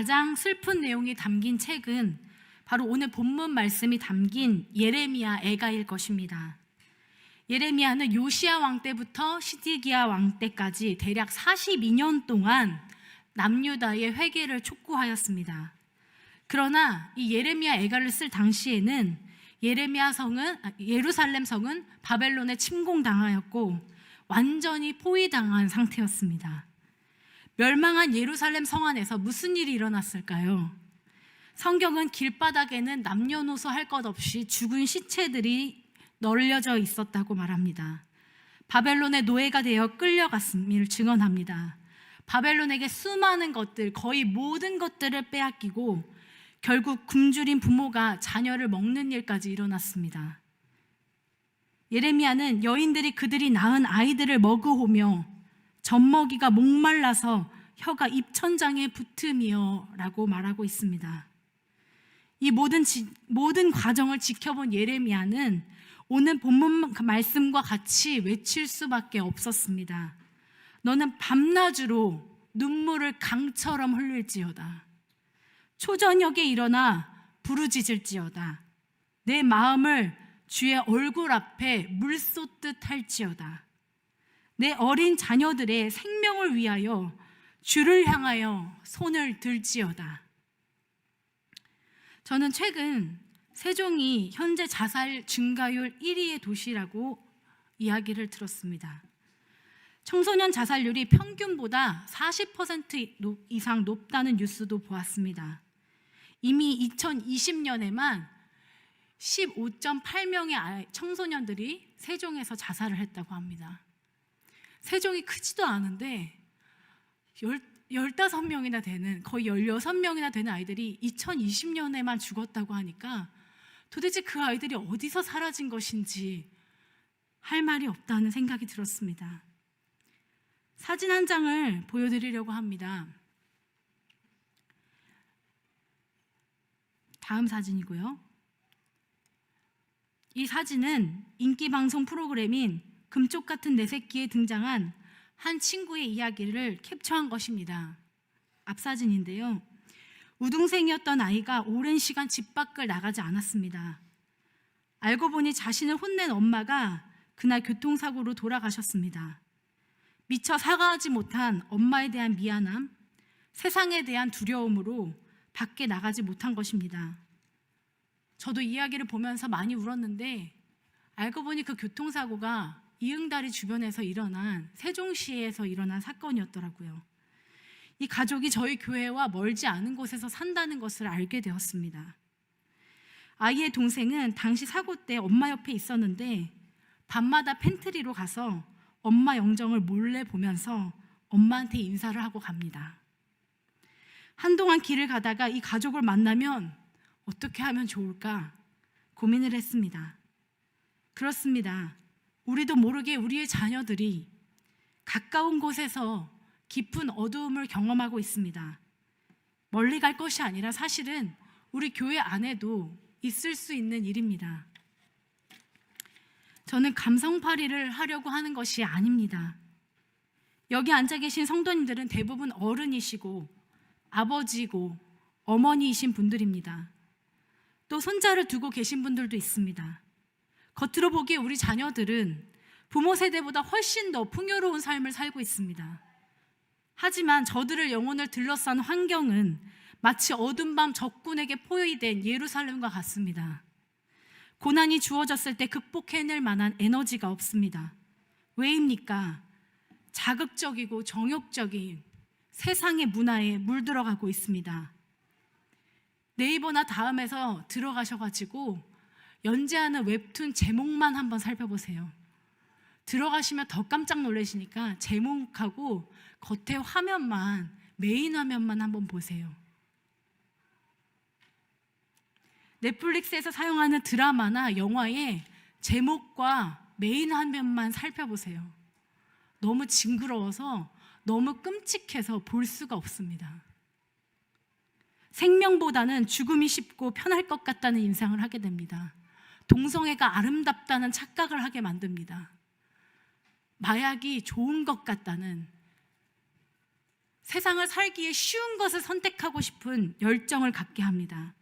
가장 슬픈 내용이 담긴 책은 바로 오늘 본문 말씀이 담긴 예레미야 애가일 것입니다. 예레미야는 요시야 왕 때부터 시드기야 왕 때까지 대략 42년 동안 남유다의 회개를 촉구하였습니다. 그러나 이 예레미야 애가를 쓸 당시에는 예루살렘 성은 바벨론에 침공당하였고 완전히 포위당한 상태였습니다. 멸망한 예루살렘 성 안에서 무슨 일이 일어났을까요? 성경은 길바닥에는 남녀노소 할 것 없이 죽은 시체들이 널려져 있었다고 말합니다. 바벨론의 노예가 되어 끌려갔음을 증언합니다. 바벨론에게 수많은 것들, 거의 모든 것들을 빼앗기고 결국 굶주린 부모가 자녀를 먹는 일까지 일어났습니다. 예레미야는 여인들이 그들이 낳은 아이들을 먹으오며 젖먹이가 목말라서 혀가 입천장에 붙음이여 라고 말하고 있습니다. 이 모든 과정을 지켜본 예레미야는 오늘 본문 말씀과 같이 외칠 수밖에 없었습니다. 너는 밤낮으로 눈물을 강처럼 흘릴지어다. 초저녁에 일어나 부르짖을지어다. 내 마음을 주의 얼굴 앞에 물 쏟듯 할지어다. 내 어린 자녀들의 생명을 위하여 주를 향하여 손을 들지어다. 저는 최근 세종이 현재 자살 증가율 1위의 도시라고 이야기를 들었습니다. 청소년 자살률이 평균보다 40% 이상 높다는 뉴스도 보았습니다. 이미 2020년에만 15.8명의 청소년들이 세종에서 자살을 했다고 합니다. 세종이 크지도 않은데 15명이나 되는, 거의 16명이나 되는 아이들이 2020년에만 죽었다고 하니까 도대체 그 아이들이 어디서 사라진 것인지 할 말이 없다는 생각이 들었습니다. 사진 한 장을 보여드리려고 합니다. 다음 사진이고요. 이 사진은 인기 방송 프로그램인 금쪽 같은 내 새끼에 등장한 한 친구의 이야기를 캡처한 것입니다. 앞 사진인데요. 우등생이었던 아이가 오랜 시간 집 밖을 나가지 않았습니다. 알고 보니 자신을 혼낸 엄마가 그날 교통사고로 돌아가셨습니다. 미처 사과하지 못한 엄마에 대한 미안함, 세상에 대한 두려움으로 밖에 나가지 못한 것입니다. 저도 이야기를 보면서 많이 울었는데 알고 보니 그 교통사고가 이응다리 주변에서 일어난, 세종시에서 일어난 사건이었더라고요. 이 가족이 저희 교회와 멀지 않은 곳에서 산다는 것을 알게 되었습니다. 아이의 동생은 당시 사고 때 엄마 옆에 있었는데 밤마다 팬트리로 가서 엄마 영정을 몰래 보면서 엄마한테 인사를 하고 갑니다. 한동안 길을 가다가 이 가족을 만나면 어떻게 하면 좋을까 고민을 했습니다. 그렇습니다. 우리도 모르게 우리의 자녀들이 가까운 곳에서 깊은 어두움을 경험하고 있습니다. 멀리 갈 것이 아니라 사실은 우리 교회 안에도 있을 수 있는 일입니다. 저는 감성팔이를 하려고 하는 것이 아닙니다. 여기 앉아 계신 성도님들은 대부분 어른이시고 아버지고 어머니이신 분들입니다. 또 손자를 두고 계신 분들도 있습니다. 겉으로 보기에 우리 자녀들은 부모 세대보다 훨씬 더 풍요로운 삶을 살고 있습니다. 하지만 저들을 영혼을 둘러싼 환경은 마치 어둠 밤 적군에게 포위된 예루살렘과 같습니다. 고난이 주어졌을 때 극복해낼 만한 에너지가 없습니다. 왜입니까? 자극적이고 정욕적인 세상의 문화에 물들어가고 있습니다. 네이버나 다음에서 들어가셔가지고 연재하는 웹툰 제목만 한번 살펴보세요. 들어가시면 더 깜짝 놀라시니까 제목하고 겉에 화면만, 메인 화면만 한번 보세요. 넷플릭스에서 사용하는 드라마나 영화의 제목과 메인 화면만 살펴보세요. 너무 징그러워서, 너무 끔찍해서 볼 수가 없습니다. 생명보다는 죽음이 쉽고 편할 것 같다는 인상을 하게 됩니다. 동성애가 아름답다는 착각을 하게 만듭니다. 마약이 좋은 것 같다는, 세상을 살기에 쉬운 것을 선택하고 싶은 열정을 갖게 합니다.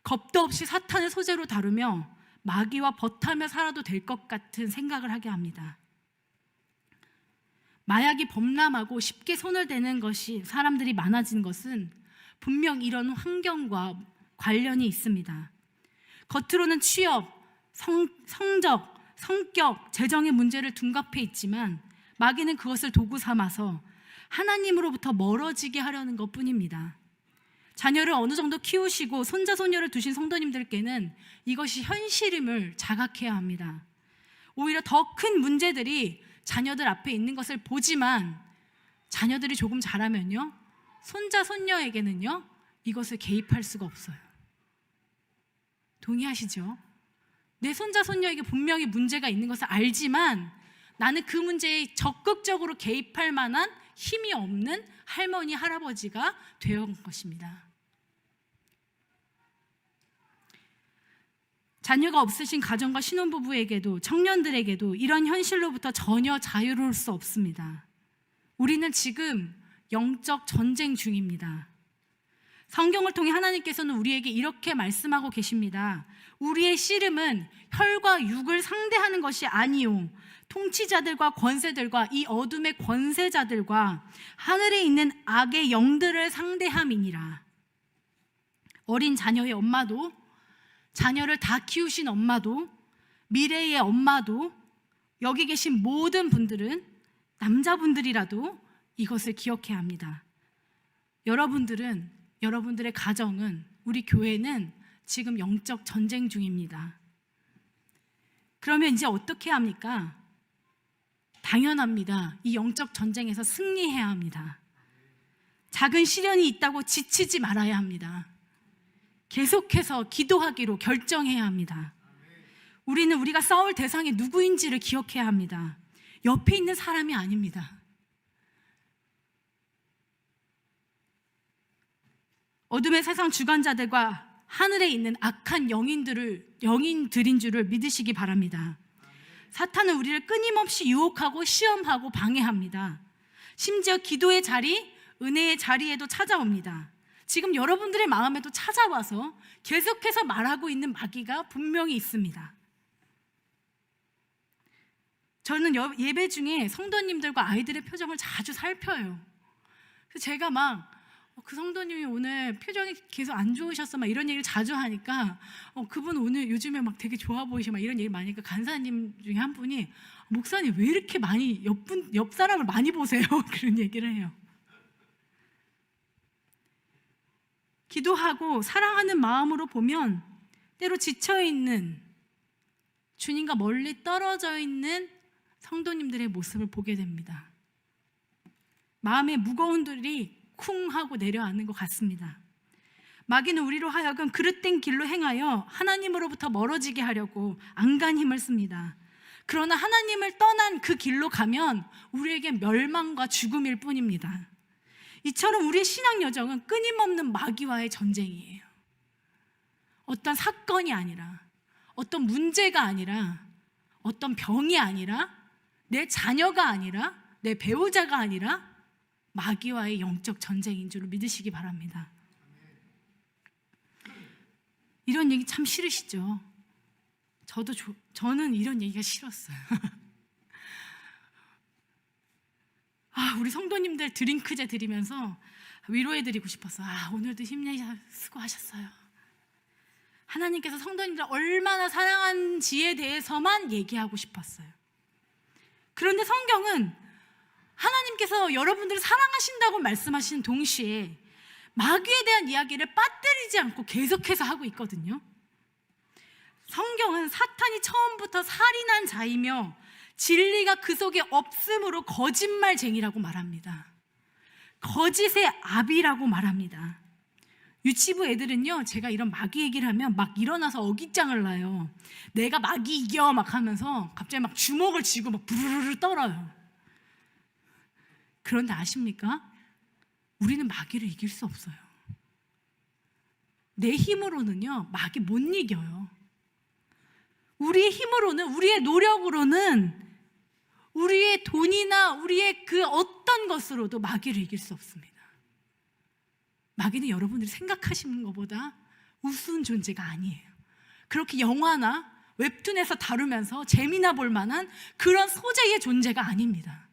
겁도 없이 사탄을 소재로 다루며 마귀와 벗하며 살아도 될 것 같은 생각을 하게 합니다. 마약이 범람하고 쉽게 손을 대는 것이 사람들이 많아진 것은 분명 이런 환경과 관련이 있습니다. 겉으로는 취업, 성적, 성격, 재정의 문제를 둔갑해 있지만 마귀는 그것을 도구 삼아서 하나님으로부터 멀어지게 하려는 것뿐입니다. 자녀를 어느 정도 키우시고 손자, 손녀를 두신 성도님들께는 이것이 현실임을 자각해야 합니다. 오히려 더 큰 문제들이 자녀들 앞에 있는 것을 보지만 자녀들이 조금 자라면요, 손자, 손녀에게는요, 이것을 개입할 수가 없어요. 동의하시죠? 내 손자, 손녀에게 분명히 문제가 있는 것을 알지만 나는 그 문제에 적극적으로 개입할 만한 힘이 없는 할머니, 할아버지가 되어온 것입니다. 자녀가 없으신 가정과 신혼부부에게도, 청년들에게도 이런 현실로부터 전혀 자유로울 수 없습니다. 우리는 지금 영적 전쟁 중입니다. 성경을 통해 하나님께서는 우리에게 이렇게 말씀하고 계십니다. 우리의 씨름은 혈과 육을 상대하는 것이 아니요, 통치자들과 권세들과 이 어둠의 권세자들과 하늘에 있는 악의 영들을 상대함이니라. 어린 자녀의 엄마도, 자녀를 다 키우신 엄마도, 미래의 엄마도, 여기 계신 모든 분들은, 남자분들이라도 이것을 기억해야 합니다. 여러분들은, 여러분들의 가정은, 우리 교회는 지금 영적 전쟁 중입니다. 그러면 이제 어떻게 합니까? 당연합니다. 이 영적 전쟁에서 승리해야 합니다. 작은 시련이 있다고 지치지 말아야 합니다. 계속해서 기도하기로 결정해야 합니다. 우리는 우리가 싸울 대상이 누구인지를 기억해야 합니다. 옆에 있는 사람이 아닙니다. 어둠의 세상 주관자들과 하늘에 있는 악한 영인들인 줄을 믿으시기 바랍니다. 사탄은 우리를 끊임없이 유혹하고 시험하고 방해합니다. 심지어 기도의 자리, 은혜의 자리에도 찾아옵니다. 지금 여러분들의 마음에도 찾아와서 계속해서 말하고 있는 마귀가 분명히 있습니다. 저는 예배 중에 성도님들과 아이들의 표정을 자주 살펴요. 그래서 제가 막 그 성도님이 오늘 표정이 계속 안 좋으셨어 막 이런 얘기를 자주 하니까 그분 오늘 요즘에 막 되게 좋아 보이셔 막 이런 얘기 많이 하니까 간사님 중에 한 분이 목사님 왜 이렇게 많이 옆 사람을 많이 보세요? 그런 얘기를 해요. 기도하고 사랑하는 마음으로 보면 때로 지쳐있는, 주님과 멀리 떨어져 있는 성도님들의 모습을 보게 됩니다. 마음의 무거운 돌이 쿵 하고 내려앉는 것 같습니다. 마귀는 우리로 하여금 그릇된 길로 행하여 하나님으로부터 멀어지게 하려고 안간 힘을 씁니다. 그러나 하나님을 떠난 그 길로 가면 우리에게 멸망과 죽음일 뿐입니다. 이처럼 우리의 신앙 여정은 끊임없는 마귀와의 전쟁이에요. 어떤 사건이 아니라, 어떤 문제가 아니라, 어떤 병이 아니라, 내 자녀가 아니라, 내 배우자가 아니라 마귀와의 영적 전쟁인 줄 믿으시기 바랍니다. 이런 얘기 참 싫으시죠? 저는 이런 얘기가 싫었어요. 우리 성도님들 드링크제 드리면서 위로해드리고 싶었어요. 오늘도 힘내셔 수고하셨어요. 하나님께서 성도님들 얼마나 사랑한지에 대해서만 얘기하고 싶었어요. 그런데 성경은 하나님께서 여러분들을 사랑하신다고 말씀하시는 동시에 마귀에 대한 이야기를 빠뜨리지 않고 계속해서 하고 있거든요. 성경은 사탄이 처음부터 살인한 자이며 진리가 그 속에 없으므로 거짓말쟁이라고 말합니다. 거짓의 아비라고 말합니다. 유치부 애들은요, 제가 이런 마귀 얘기를 하면 막 일어나서 어깃장을 놔요. 내가 마귀 이겨 막 하면서 갑자기 막 주먹을 쥐고 막 부르르 떨어요. 그런데 아십니까? 우리는 마귀를 이길 수 없어요. 내 힘으로는요, 마귀 못 이겨요. 우리의 힘으로는, 우리의 노력으로는 우리의 돈이나 우리의 그 어떤 것으로도 마귀를 이길 수 없습니다. 마귀는 여러분들이 생각하시는 것보다 우스운 존재가 아니에요. 그렇게 영화나 웹툰에서 다루면서 재미나 볼 만한 그런 소재의 존재가 아닙니다.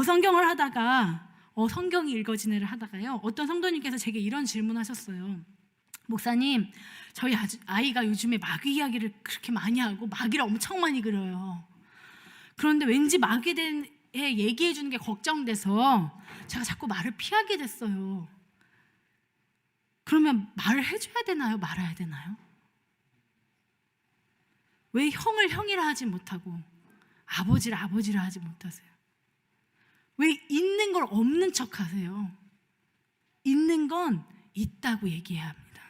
성경을 하다가 성경이 읽어지네를 하다가요, 어떤 성도님께서 제게 이런 질문하셨어요. 목사님, 저희 아이가 요즘에 마귀 이야기를 그렇게 많이 하고 마귀를 엄청 많이 그려요. 그런데 왠지 마귀에 대해 얘기해 주는 게 걱정돼서 제가 자꾸 말을 피하게 됐어요. 그러면 말을 해줘야 되나요? 말아야 되나요? 왜 형을 형이라 하지 못하고 아버지를 아버지라 하지 못하세요? 왜 있는 걸 없는 척 하세요? 있는 건 있다고 얘기해야 합니다.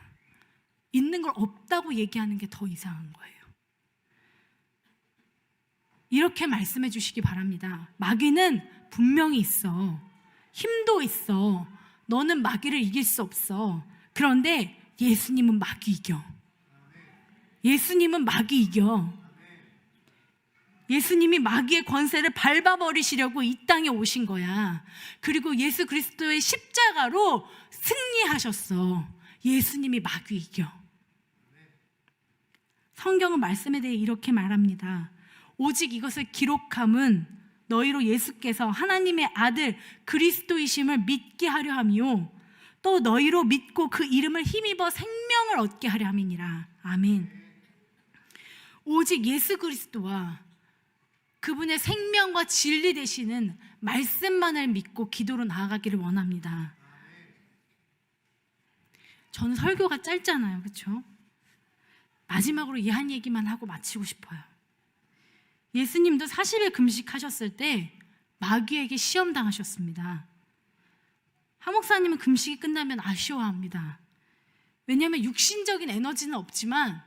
있는 걸 없다고 얘기하는 게 더 이상한 거예요. 이렇게 말씀해 주시기 바랍니다. 마귀는 분명히 있어. 힘도 있어. 너는 마귀를 이길 수 없어. 그런데 예수님은 마귀 이겨. 예수님은 마귀 이겨. 예수님이 마귀의 권세를 밟아버리시려고 이 땅에 오신 거야. 그리고 예수 그리스도의 십자가로 승리하셨어. 예수님이 마귀 이겨. 성경은 말씀에 대해 이렇게 말합니다. 오직 이것을 기록함은 너희로 예수께서 하나님의 아들 그리스도이심을 믿게 하려 함이요 또 너희로 믿고 그 이름을 힘입어 생명을 얻게 하려 함이니라. 아멘. 오직 예수 그리스도와 그분의 생명과 진리 되시는 말씀만을 믿고 기도로 나아가기를 원합니다. 저는 설교가 짧잖아요, 그렇죠? 마지막으로 이 한 얘기만 하고 마치고 싶어요. 예수님도 40일 금식하셨을 때 마귀에게 시험당하셨습니다. 하 목사님은 금식이 끝나면 아쉬워합니다. 왜냐하면 육신적인 에너지는 없지만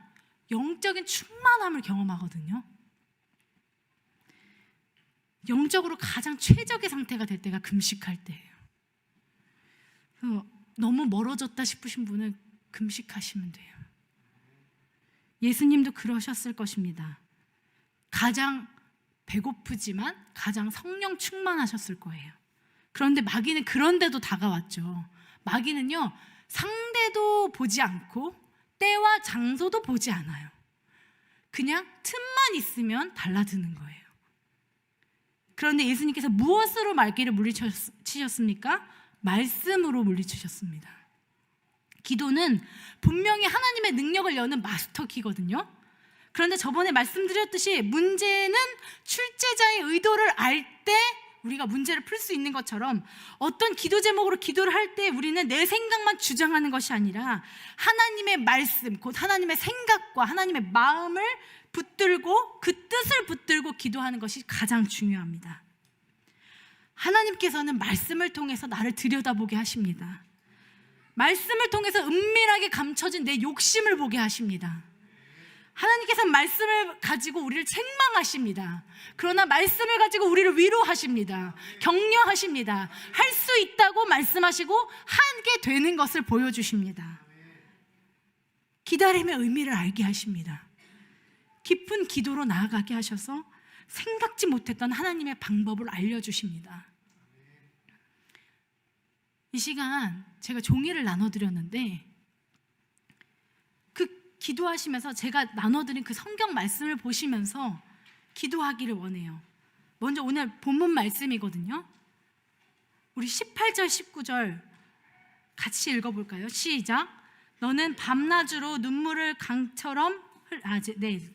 영적인 충만함을 경험하거든요. 영적으로 가장 최적의 상태가 될 때가 금식할 때예요. 너무 멀어졌다 싶으신 분은 금식하시면 돼요. 예수님도 그러셨을 것입니다. 가장 배고프지만 가장 성령 충만하셨을 거예요. 그런데 마귀는 그런데도 다가왔죠. 마귀는요, 상대도 보지 않고 때와 장소도 보지 않아요. 그냥 틈만 있으면 달라드는 거예요. 그런데 예수님께서 무엇으로 마귀를 물리치셨습니까? 말씀으로 물리치셨습니다. 기도는 분명히 하나님의 능력을 여는 마스터키거든요. 그런데 저번에 말씀드렸듯이 문제는 출제자의 의도를 알 때 우리가 문제를 풀 수 있는 것처럼 어떤 기도 제목으로 기도를 할 때 우리는 내 생각만 주장하는 것이 아니라 하나님의 말씀, 곧 하나님의 생각과 하나님의 마음을 붙들고 그 뜻을 붙들고 기도하는 것이 가장 중요합니다. 하나님께서는 말씀을 통해서 나를 들여다보게 하십니다. 말씀을 통해서 은밀하게 감춰진 내 욕심을 보게 하십니다. 하나님께서 말씀을 가지고 우리를 책망하십니다. 그러나 말씀을 가지고 우리를 위로하십니다. 격려하십니다. 할 수 있다고 말씀하시고 하게 되는 것을 보여주십니다. 기다림의 의미를 알게 하십니다. 깊은 기도로 나아가게 하셔서 생각지 못했던 하나님의 방법을 알려주십니다. 이 시간 제가 종이를 나눠드렸는데 그 기도하시면서 제가 나눠드린 그 성경 말씀을 보시면서 기도하기를 원해요. 먼저 오늘 본문 말씀이거든요. 우리 18절 19절 같이 읽어볼까요? 시작. 너는 밤낮으로 눈물을 강처럼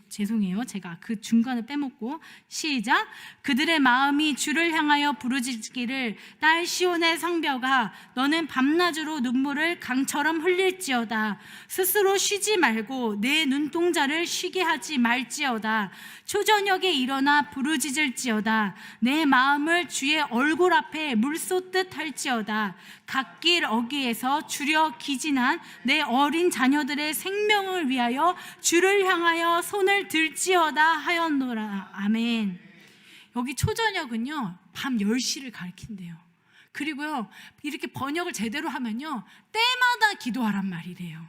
죄송해요. 제가 그 중간을 빼먹고 시작. 그들의 마음이 주를 향하여 부르짖기를 딸 시온의 성벽아 너는 밤낮으로 눈물을 강처럼 흘릴지어다. 스스로 쉬지 말고 내 눈동자를 쉬게 하지 말지어다. 초저녁에 일어나 부르짖을지어다. 내 마음을 주의 얼굴 앞에 물쏟듯 할지어다. 갓길 어귀에서 주려 기진한 내 어린 자녀들의 생명을 위하여 주를 향하여 손을 들지어다 하였노라. 아멘. 여기 초저녁은요 밤 10시를 가리킨대요. 그리고요 이렇게 번역을 제대로 하면요 때마다 기도하란 말이래요.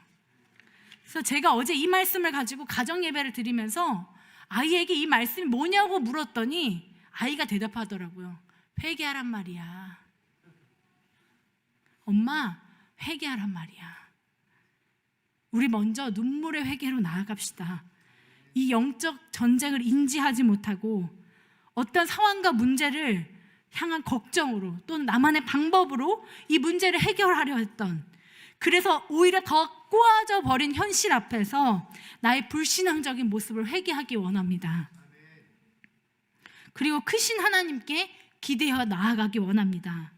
그래서 제가 어제 이 말씀을 가지고 가정 예배를 드리면서 아이에게 이 말씀이 뭐냐고 물었더니 아이가 대답하더라고요. 회개하란 말이야. 엄마, 회개하란 말이야. 우리 먼저 눈물의 회개로 나아갑시다. 이 영적 전쟁을 인지하지 못하고 어떤 상황과 문제를 향한 걱정으로 또는 나만의 방법으로 이 문제를 해결하려 했던, 그래서 오히려 더 꼬아져 버린 현실 앞에서 나의 불신앙적인 모습을 회개하기 원합니다. 그리고 크신 하나님께 기대어 나아가기 원합니다.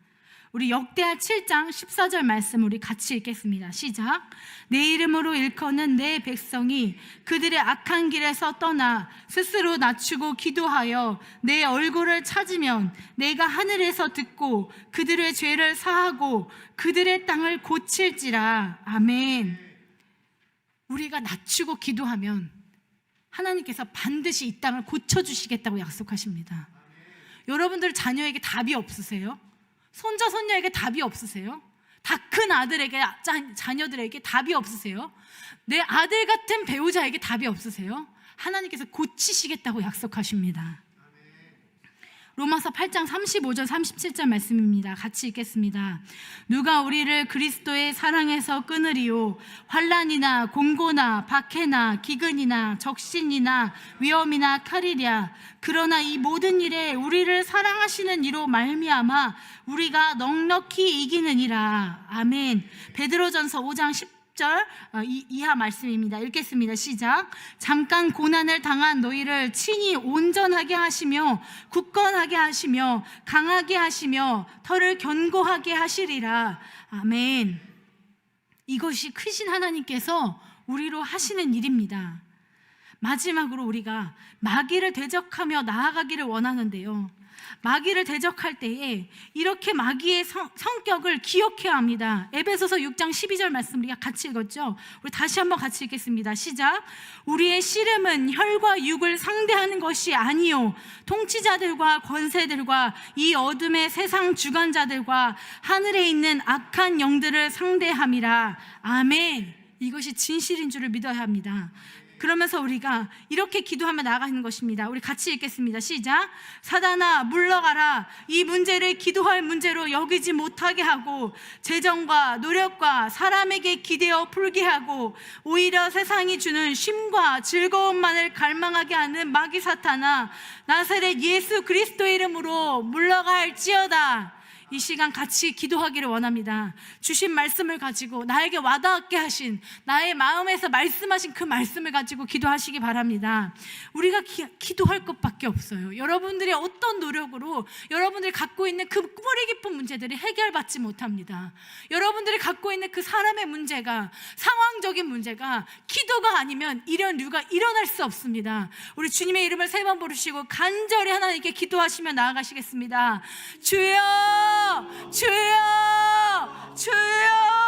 우리 역대하 7장 14절 말씀 우리 같이 읽겠습니다. 시작. 내 이름으로 일컫는 내 백성이 그들의 악한 길에서 떠나 스스로 낮추고 기도하여 내 얼굴을 찾으면 내가 하늘에서 듣고 그들의 죄를 사하고 그들의 땅을 고칠지라. 아멘. 우리가 낮추고 기도하면 하나님께서 반드시 이 땅을 고쳐주시겠다고 약속하십니다. 여러분들 자녀에게 답이 없으세요? 손자 손녀에게 답이 없으세요? 다 큰 아들에게, 자녀들에게 답이 없으세요? 내 아들 같은 배우자에게 답이 없으세요? 하나님께서 고치시겠다고 약속하십니다. 로마서 8장 35절 37절 말씀입니다. 같이 읽겠습니다. 누가 우리를 그리스도의 사랑에서 끊으리요? 환난이나 공고나 박해나 기근이나 적신이나 위험이나 칼이랴. 그러나 이 모든 일에 우리를 사랑하시는 이로 말미암아 우리가 넉넉히 이기느니라. 아멘. 베드로전서 5장 10절 이하 말씀입니다. 읽겠습니다. 시작. 잠깐 고난을 당한 너희를 친히 온전하게 하시며 굳건하게 하시며 강하게 하시며 털을 견고하게 하시리라. 아멘. 이것이 크신 하나님께서 우리로 하시는 일입니다. 마지막으로 우리가 마귀를 대적하며 나아가기를 원하는데요, 마귀를 대적할 때에 이렇게 마귀의 성격을 기억해야 합니다. 에베소서 6장 12절 말씀 우리가 같이 읽었죠? 우리 다시 한번 같이 읽겠습니다. 시작. 우리의 씨름은 혈과 육을 상대하는 것이 아니요 통치자들과 권세들과 이 어둠의 세상 주관자들과 하늘에 있는 악한 영들을 상대함이라. 아멘. 이것이 진실인 줄을 믿어야 합니다. 그러면서 우리가 이렇게 기도하며 나아가는 것입니다. 우리 같이 읽겠습니다. 시작. 사단아 물러가라. 이 문제를 기도할 문제로 여기지 못하게 하고 재정과 노력과 사람에게 기대어 풀게 하고 오히려 세상이 주는 쉼과 즐거움만을 갈망하게 하는 마귀 사탄아, 나사렛 예수 그리스도의 이름으로 물러갈지어다. 이 시간 같이 기도하기를 원합니다. 주신 말씀을 가지고 나에게 와닿게 하신, 나의 마음에서 말씀하신 그 말씀을 가지고 기도하시기 바랍니다. 우리가 기도할 것밖에 없어요. 여러분들이 어떤 노력으로 여러분들이 갖고 있는 그 뿌리 깊은 문제들이 해결받지 못합니다. 여러분들이 갖고 있는 그 사람의 문제가, 상황적인 문제가 기도가 아니면 이런 류가 일어날 수 없습니다. 우리 주님의 이름을 3번 부르시고 간절히 하나님께 기도하시며 나아가시겠습니다. 주여, 주여, 주여.